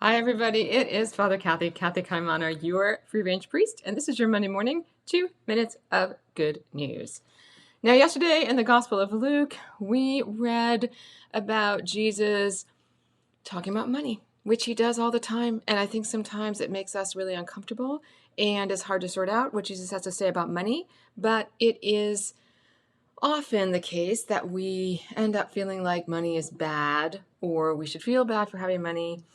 Hi, everybody. It is Father Kathy Kaimana, your free range priest, and this is your Monday morning 2 minutes of good news. Now, yesterday in the Gospel of Luke, we read about Jesus talking about money, which he does all the time, and I think sometimes it makes us really uncomfortable and it's hard to sort out what Jesus has to say about money, but it is often the case that we end up feeling like money is bad or we should feel bad for having money,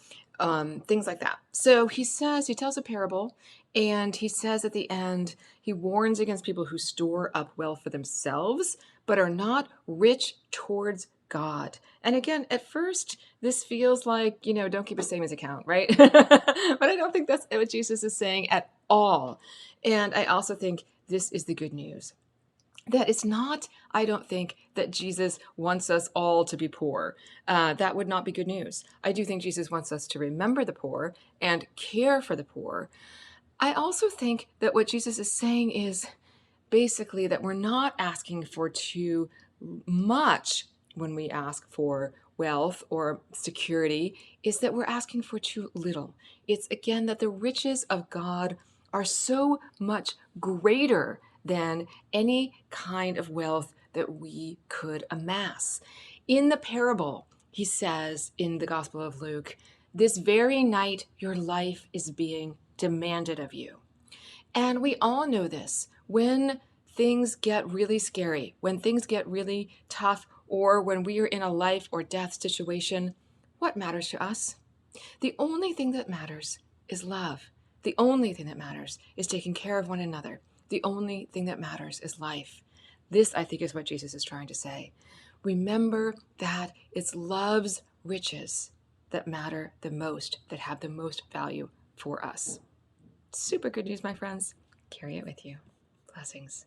things like that. So he tells a parable, and he says at the end, he warns against people who store up wealth for themselves, but are not rich towards God. And again, at first, this feels like, don't keep a savings account, right? But I don't think that's what Jesus is saying at all. And I also think this is the good news that it's not, I don't think, that Jesus wants us all to be poor. That would not be good news. I do think Jesus wants us to remember the poor and care for the poor. I also think that what Jesus is saying is basically that we're not asking for too much when we ask for wealth or security, is that we're asking for too little. It's again that the riches of God are so much greater than any kind of wealth that we could amass. In the parable, he says in the Gospel of Luke, this very night your life is being demanded of you. And we all know this. When things get really scary, when things get really tough, or when we are in a life or death situation, what matters to us? The only thing that matters is love. The only thing that matters is taking care of one another. The only thing that matters is life. This, I think, is what Jesus is trying to say. Remember that it's love's riches that matter the most, that have the most value for us. Super good news, my friends. Carry it with you. Blessings.